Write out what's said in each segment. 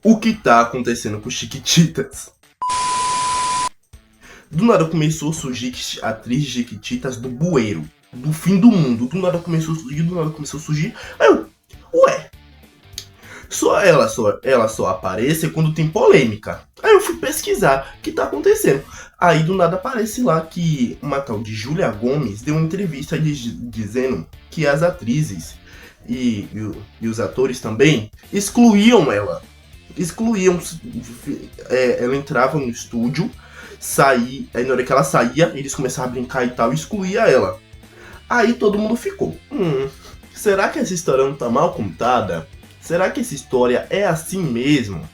O que tá acontecendo com Chiquititas? Do nada começou a surgir atriz de Chiquititas do bueiro, do fim do mundo. Do nada começou a surgir. Aí eu, ué, ela só aparece quando tem polêmica. Aí eu fui pesquisar o que tá acontecendo. Aí do nada aparece lá que uma tal de Júlia Gomes deu uma entrevista dizendo que as atrizes e os atores também excluíam ela. Ela entrava no estúdio, aí na hora que ela saía, eles começavam a brincar e tal, e excluía ela. Aí todo mundo ficou, será que essa história não tá mal contada? Será que essa história é assim mesmo?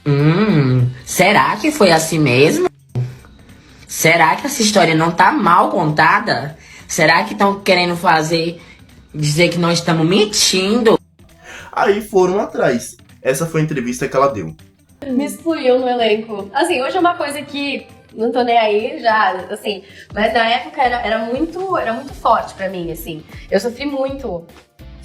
Será que foi assim mesmo? Será que essa história não tá mal contada? Será que estão querendo dizer que nós estamos mentindo? Aí foram atrás. Essa foi a entrevista que ela deu. Me excluiu no elenco. Assim, hoje é uma coisa que não tô nem aí já, assim. Mas na época era muito forte pra mim, assim. Eu sofri muito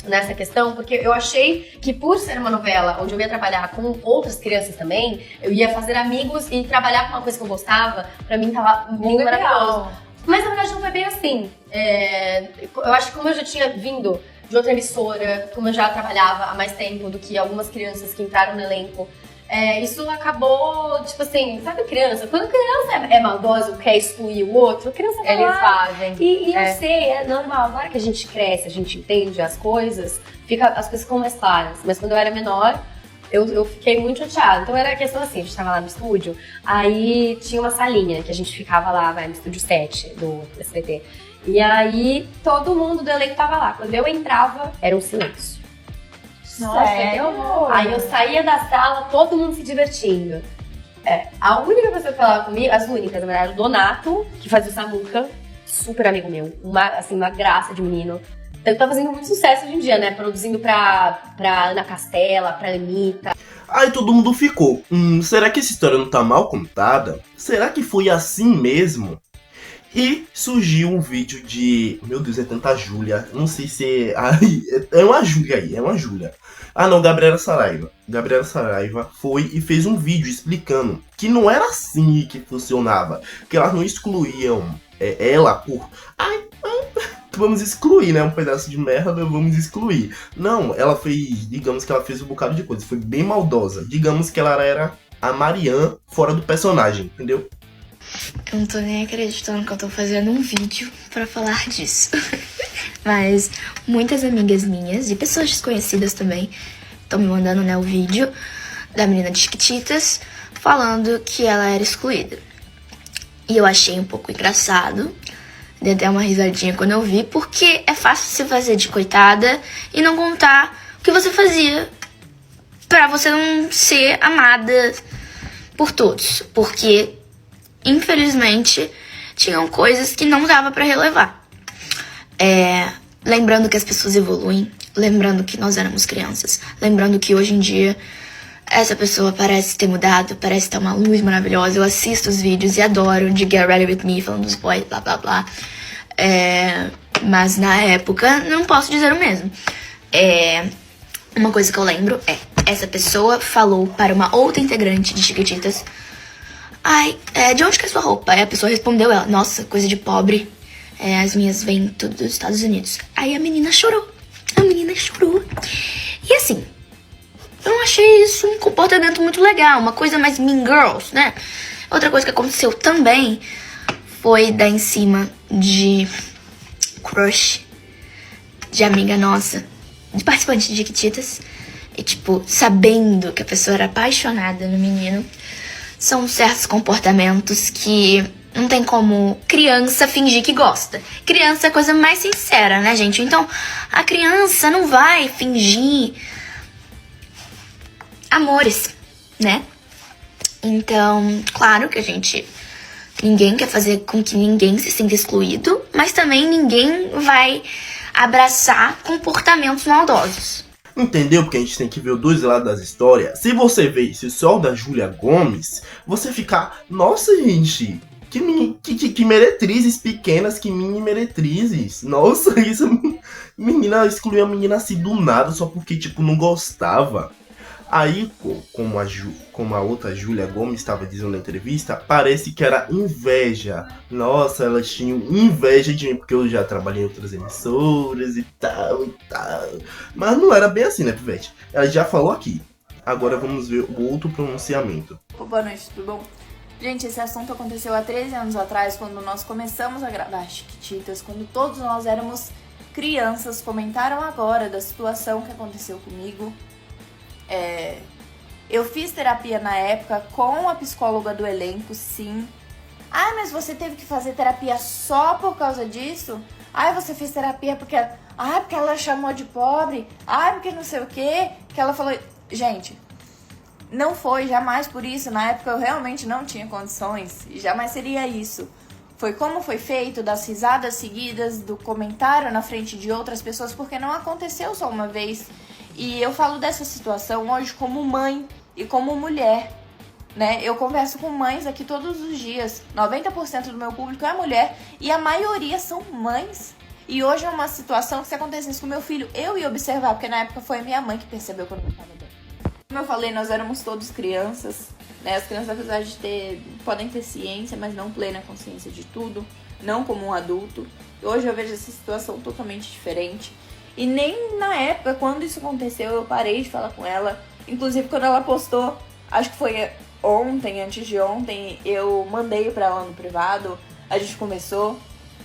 nessa questão, porque eu achei que por ser uma novela onde eu ia trabalhar com outras crianças também, eu ia fazer amigos e trabalhar com uma coisa que eu gostava, pra mim tava muito maravilhoso. Mas na verdade não foi bem assim. Eu acho que como eu já tinha vindo de outra emissora, como eu já trabalhava há mais tempo do que algumas crianças que entraram no elenco, isso acabou, tipo assim, sabe criança? Quando criança é maldosa ou quer excluir o outro, a criança vai Eles lá. fazem. E eu sei, é normal. Agora que a gente cresce, a gente entende as coisas, as coisas ficam mais claras. Mas quando eu era menor, eu fiquei muito chateada. Então era a questão assim, a gente tava lá no estúdio, aí tinha uma salinha que a gente ficava lá, no estúdio 7 do SBT. E aí todo mundo do elenco tava lá. Quando eu entrava, era um silêncio. Nossa, que horror. Aí eu saía da sala, todo mundo se divertindo. A única pessoa que falava comigo, as únicas, na verdade, o Donato, que fazia o Samuca, super amigo meu, uma graça de menino. Ele tá fazendo muito sucesso hoje em dia, né? Produzindo pra Ana Castela, pra Anitta. Aí todo mundo ficou, será que essa história não tá mal contada? Será que foi assim mesmo? E surgiu um vídeo de... Meu Deus, é tanta Júlia. Não sei se é... Ai, é uma Júlia aí, é uma Júlia. Ah não, Gabriela Saraiva. Gabriela Saraiva foi e fez um vídeo explicando que não era assim que funcionava. Que elas não excluíam ela por... Vamos excluir, né? Um pedaço de merda, vamos excluir. Não, ela fez... Digamos que ela fez um bocado de coisa. Foi bem maldosa. Digamos que ela era a Marianne fora do personagem, entendeu? Eu não tô nem acreditando que eu tô fazendo um vídeo pra falar disso. Mas muitas amigas minhas e pessoas desconhecidas também estão me mandando, né, o vídeo da menina de Chiquititas falando que ela era excluída. E eu achei um pouco engraçado. Dei até uma risadinha quando eu vi, porque é fácil se fazer de coitada e não contar o que você fazia pra você não ser amada por todos. Porque infelizmente, tinham coisas que não dava pra relevar. Lembrando que as pessoas evoluem, lembrando que nós éramos crianças, lembrando que hoje em dia essa pessoa parece ter mudado, parece ter uma luz maravilhosa. Eu assisto os vídeos e adoro de Get Ready With Me, falando dos boys, blá blá blá. Mas na época, não posso dizer o mesmo. Uma coisa que eu lembro essa pessoa falou para uma outra integrante de Chiquititas: de onde que é sua roupa? Aí a pessoa respondeu, nossa, coisa de pobre. As minhas vêm tudo dos Estados Unidos. Aí a menina chorou. E assim, eu não achei isso um comportamento muito legal. Uma coisa mais Mean Girls, né? Outra coisa que aconteceu também foi dar em cima de crush de amiga nossa, de participante de Chiquititas. E tipo, sabendo que a pessoa era apaixonada no menino. São certos comportamentos que não tem como criança fingir que gosta. Criança é a coisa mais sincera, né, gente? Então, a criança não vai fingir amores, né? Então, claro que ninguém quer fazer com que ninguém se sinta excluído, mas também ninguém vai abraçar comportamentos maldosos. Entendeu? Porque a gente tem que ver os dois lados das histórias. Se você vê esse sol da Júlia Gomes, você fica... Nossa, gente... Que meretrizes pequenas, que mini meretrizes. Nossa, isso... Menina excluiu a menina assim do nada, só porque, tipo, não gostava. Aí, como a outra Júlia Gomes estava dizendo na entrevista, parece que era inveja. Nossa, elas tinham inveja de mim, porque eu já trabalhei em outras emissoras e tal e tal. Mas não era bem assim, né, Pivete? Ela já falou aqui. Agora vamos ver o outro pronunciamento. Boa noite, tudo bom? Gente, esse assunto aconteceu há 13 anos atrás, quando nós começamos a gravar Chiquititas, quando todos nós éramos crianças. Comentaram agora da situação que aconteceu comigo. Eu fiz terapia na época com a psicóloga do elenco, sim. Ah, mas você teve que fazer terapia só por causa disso? Ah, você fez terapia porque ela chamou de pobre? Ah, porque não sei o quê? Que ela falou... Gente, não foi jamais por isso. Na época eu realmente não tinha condições e jamais seria isso. Foi como foi feito, das risadas seguidas, do comentário na frente de outras pessoas, porque não aconteceu só uma vez. E eu falo dessa situação hoje como mãe e como mulher, né? Eu converso com mães aqui todos os dias. 90% do meu público é mulher e a maioria são mães. E hoje é uma situação que, se acontecesse com meu filho, eu ia observar, porque na época foi a minha mãe que percebeu que eu não estava bem. Como eu falei, nós éramos todos crianças, né? As crianças, apesar de podem ter ciência, mas não plena consciência de tudo, não como um adulto. Hoje eu vejo essa situação totalmente diferente. E nem na época, quando isso aconteceu, eu parei de falar com ela. Inclusive, quando ela postou, acho que foi ontem, antes de ontem, eu mandei pra ela no privado, a gente conversou.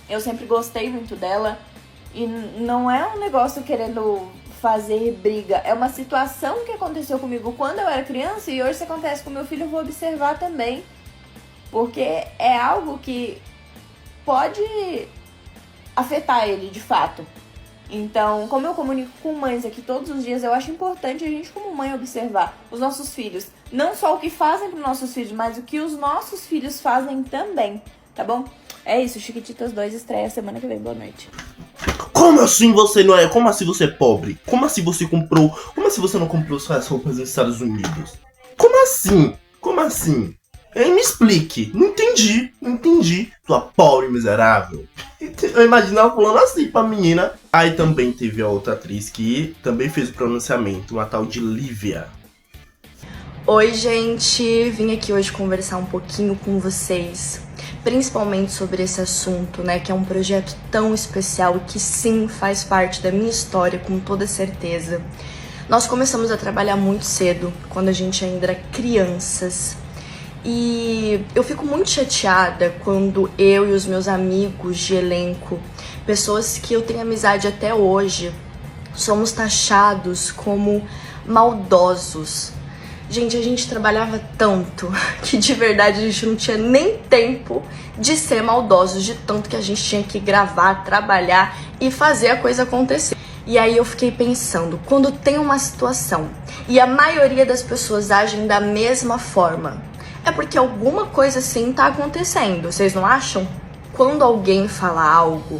Eu sempre gostei muito dela. E não é um negócio querendo fazer briga. É uma situação que aconteceu comigo quando eu era criança e hoje se acontece com meu filho, eu vou observar também. Porque é algo que pode afetar ele, de fato. Então, como eu comunico com mães aqui todos os dias, eu acho importante a gente, como mãe, observar os nossos filhos. Não só o que fazem para os nossos filhos, mas o que os nossos filhos fazem também, tá bom? É isso, Chiquititas 2 estreia semana que vem. Boa noite. Como assim você não é? Como assim você é pobre? Como assim você comprou? Como assim você não comprou suas roupas nos Estados Unidos? Como assim? Como assim? Me explique. Não entendi. Tua pobre miserável. Eu imaginava falando assim pra menina. Aí também teve a outra atriz que também fez o pronunciamento, uma tal de Lívia. Oi, gente. Vim aqui hoje conversar um pouquinho com vocês, principalmente sobre esse assunto, né, que é um projeto tão especial e que sim faz parte da minha história, com toda certeza. Nós começamos a trabalhar muito cedo, quando a gente ainda era crianças. E eu fico muito chateada quando eu e os meus amigos de elenco, pessoas que eu tenho amizade até hoje, somos taxados como maldosos. Gente, a gente trabalhava tanto que de verdade a gente não tinha nem tempo de ser maldosos, de tanto que a gente tinha que gravar, trabalhar e fazer a coisa acontecer. E aí eu fiquei pensando, quando tem uma situação e a maioria das pessoas agem da mesma forma, é porque alguma coisa assim tá acontecendo, vocês não acham? Quando alguém fala algo,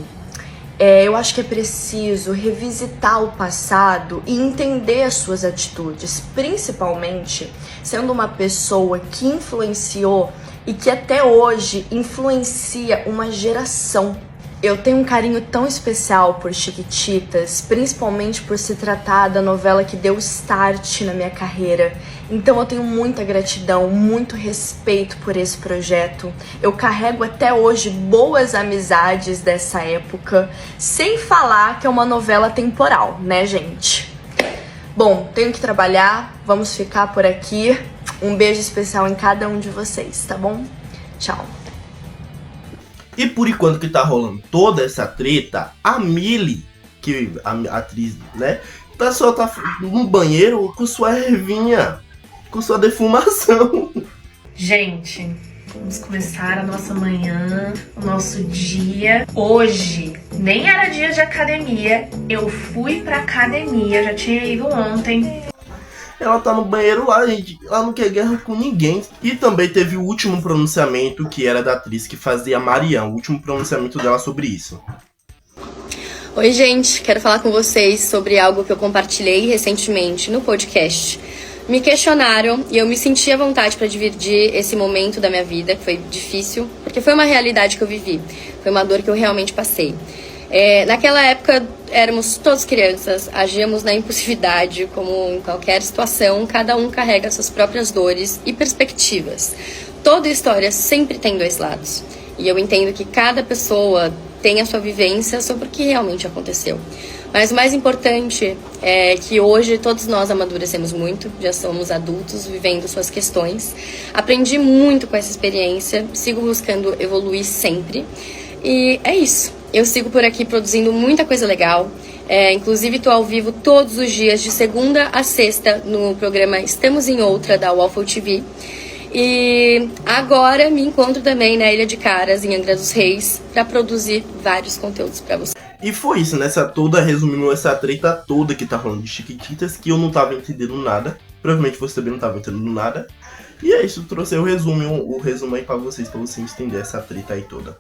eu acho que é preciso revisitar o passado e entender as suas atitudes, principalmente sendo uma pessoa que influenciou e que até hoje influencia uma geração. Eu tenho um carinho tão especial por Chiquititas, principalmente por se tratar da novela que deu start na minha carreira. Então eu tenho muita gratidão, muito respeito por esse projeto. Eu carrego até hoje boas amizades dessa época, sem falar que é uma novela temporal, né, gente? Bom, tenho que trabalhar, vamos ficar por aqui. Um beijo especial em cada um de vocês, tá bom? Tchau. E por enquanto que tá rolando toda essa treta, a Milly, que a atriz, né, tá no banheiro com sua ervinha, com sua defumação. Gente, vamos começar a nossa manhã, o nosso dia. Hoje nem era dia de academia, eu fui pra academia, já tinha ido ontem. Ela tá no banheiro lá, gente. Ela não quer guerra com ninguém. E também teve o último pronunciamento, que era da atriz que fazia a Marianne. O último pronunciamento dela sobre isso. Oi, gente. Quero falar com vocês sobre algo que eu compartilhei recentemente no podcast. Me questionaram e eu me senti à vontade para dividir esse momento da minha vida, que foi difícil, porque foi uma realidade que eu vivi. Foi uma dor que eu realmente passei. Naquela época éramos todos crianças, agíamos na impulsividade, como em qualquer situação, cada um carrega suas próprias dores e perspectivas. Toda história sempre tem dois lados, e eu entendo que cada pessoa tem a sua vivência sobre o que realmente aconteceu. Mas o mais importante é que hoje todos nós amadurecemos muito, já somos adultos vivendo suas questões. Aprendi muito com essa experiência, sigo buscando evoluir sempre. E é isso, eu sigo por aqui produzindo muita coisa legal. Inclusive estou ao vivo todos os dias, de segunda a sexta, no programa Estamos em Outra, da Waffle TV. E agora me encontro também na Ilha de Caras, em Angra dos Reis, para produzir vários conteúdos para você. E foi isso, nessa toda, resumindo essa treta toda que tá falando de Chiquititas, que eu não tava entendendo nada. Provavelmente você também não tava entendendo nada. E é isso, trouxe o resumo aí pra vocês entender essa treta aí toda.